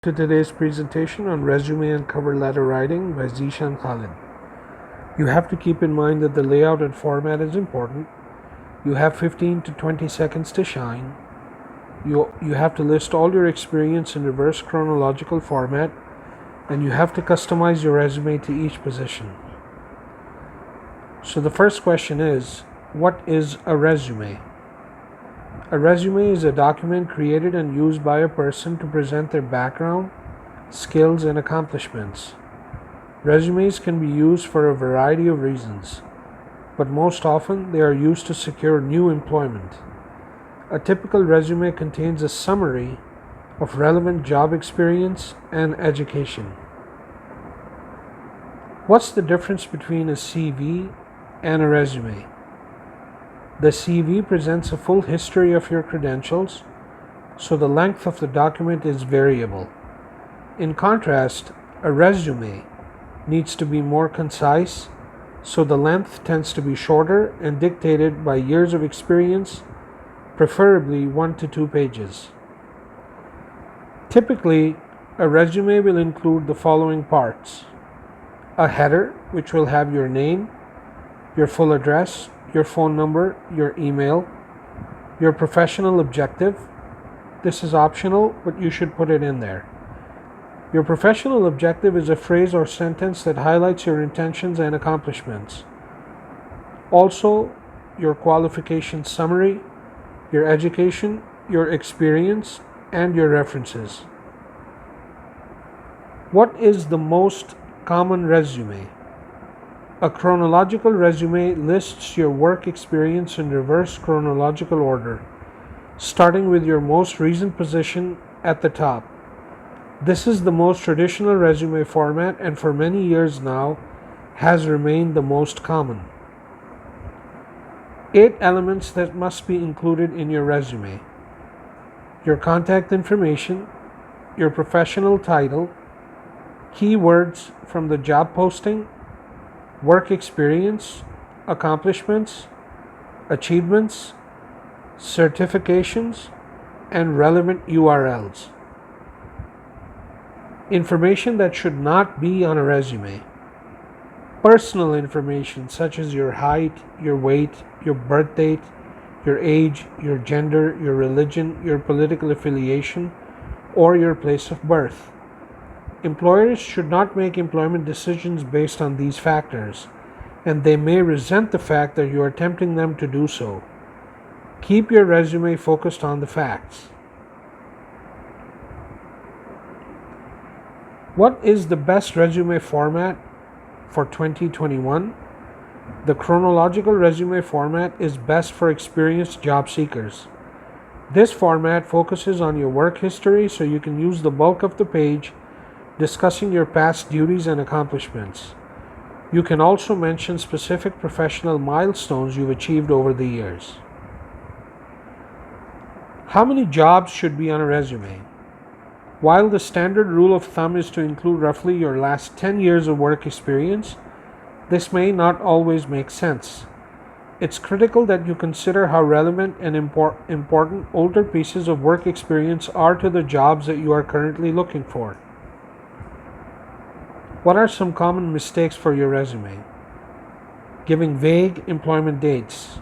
to today's presentation on resume and cover letter writing by Zeeshan A Khalid. You have to keep in mind that the layout and format is important. You have 15 to 20 seconds to shine. You have to list all your experience in reverse chronological format, and you have to customize your resume to each position. So the first question is, what is a resume? A resume is a document created and used by a person to present their background, skills, and accomplishments. Resumes can be used for a variety of reasons, but most often they are used to secure new employment. A typical resume contains a summary of relevant job experience and education. What's the difference between a CV and a resume? The CV presents a full history of your credentials, so the length of the document is variable. In contrast, a resume needs to be more concise, so the length tends to be shorter and dictated by years of experience, preferably 1 to 2 pages. Typically, a resume will include the following parts: a header, which will have your name, your full address, your phone number, your email, your professional objective. This is optional, but you should put it in there. Your professional objective is a phrase or sentence that highlights your intentions and accomplishments. Also, your qualification summary, your education, your experience, and your references. What is the most common resume? A chronological resume lists your work experience in reverse chronological order, starting with your most recent position at the top. This is the most traditional resume format, and for many years now has remained the most common. 8 elements that must be included in your resume: your contact information, your professional title, keywords from the job posting, work experience, accomplishments, achievements, certifications, and relevant URLs. Information that should not be on a resume: personal information such as your height, your weight, your birth date, your age, your gender, your religion, your political affiliation, or your place of birth. Employers should not make employment decisions based on these factors, and they may resent the fact that you are tempting them to do so. Keep your resume focused on the facts. What is the best resume format for 2021? The chronological resume format is best for experienced job seekers. This format focuses on your work history, so you can use the bulk of the page discussing your past duties and accomplishments. You can also mention specific professional milestones you've achieved over the years. How many jobs should be on a resume? While the standard rule of thumb is to include roughly your last 10 years of work experience, this may not always make sense. It's critical that you consider how relevant and important older pieces of work experience are to the jobs that you are currently looking for. What are some common mistakes for your resume? Giving vague employment dates,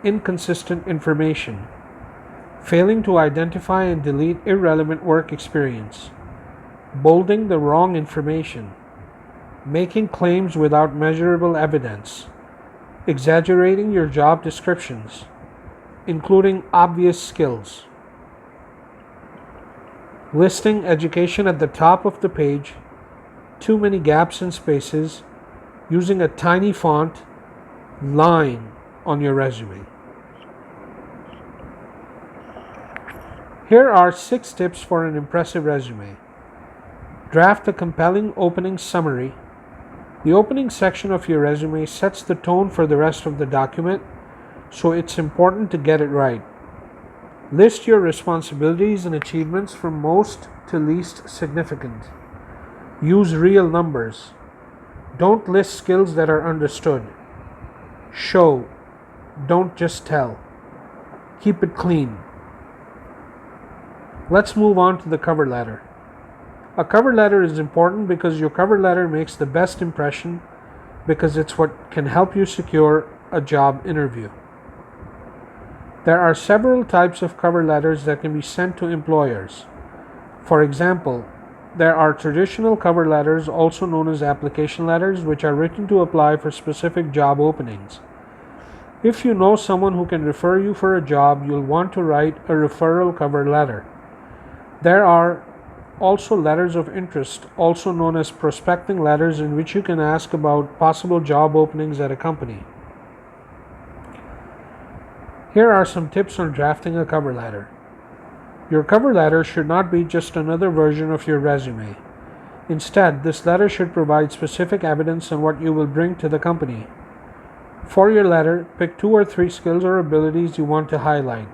inconsistent information, failing to identify and delete irrelevant work experience, bolding the wrong information, making claims without measurable evidence, exaggerating your job descriptions, including obvious skills, listing education at the top of the page, too many gaps and spaces, using a tiny font, line on your resume. Here are 6 tips for an impressive resume. Draft a compelling opening summary. The opening section of your resume sets the tone for the rest of the document, so it's important to get it right. List your responsibilities and achievements from most to least significant. Use real numbers. Don't list skills that are understood. Show, don't just tell. Keep it clean. Let's move on to the cover letter. A cover letter is important because your cover letter makes the best impression, because it's what can help you secure a job interview. There are several types of cover letters that can be sent to employers. For example, there are traditional cover letters, also known as application letters, which are written to apply for specific job openings. If you know someone who can refer you for a job, you'll want to write a referral cover letter. There are also letters of interest, also known as prospecting letters, in which you can ask about possible job openings at a company. Here are some tips on drafting a cover letter. Your cover letter should not be just another version of your resume. Instead, this letter should provide specific evidence on what you will bring to the company. For your letter, pick 2 or 3 skills or abilities you want to highlight.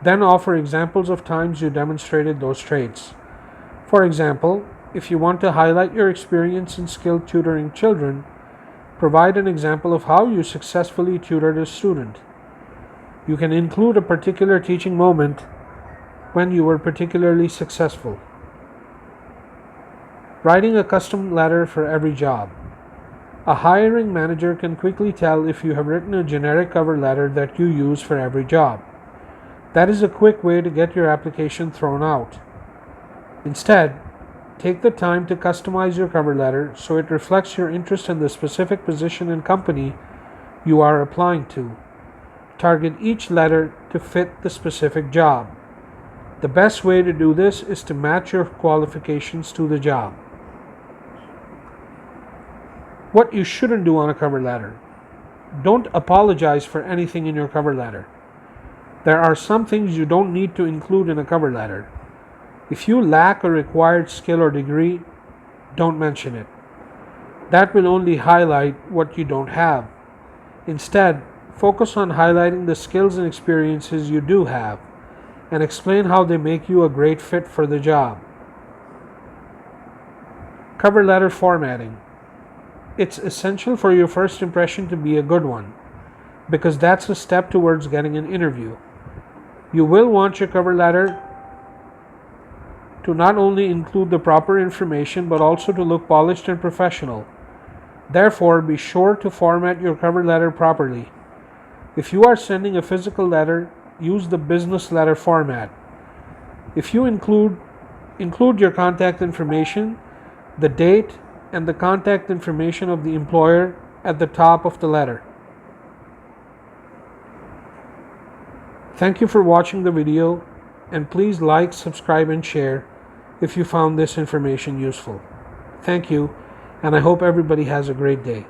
Then offer examples of times you demonstrated those traits. For example, if you want to highlight your experience in skilled tutoring children, provide an example of how you successfully tutored a student. You can include a particular teaching moment when you were particularly successful. Writing a custom letter for every job. A hiring manager can quickly tell if you have written a generic cover letter that you use for every job. That is a quick way to get your application thrown out. Instead, take the time to customize your cover letter so it reflects your interest in the specific position and company you are applying to. Target each letter to fit the specific job. The best way to do this is to match your qualifications to the job. What you shouldn't do on a cover letter. Don't apologize for anything in your cover letter. There are some things you don't need to include in a cover letter. If you lack a required skill or degree, don't mention it. That will only highlight what you don't have. Instead, focus on highlighting the skills and experiences you do have, and explain how they make you a great fit for the job. Cover letter formatting. It's essential for your first impression to be a good one, because that's a step towards getting an interview. You will want your cover letter to not only include the proper information, but also to look polished and professional. Therefore, be sure to format your cover letter properly. If you are sending a physical letter, use the business letter format. If you include your contact information, the date, and the contact information of the employer at the top of the letter. Thank you for watching the video, and please like, subscribe, and share if you found this information useful. Thank you, and I hope everybody has a great day.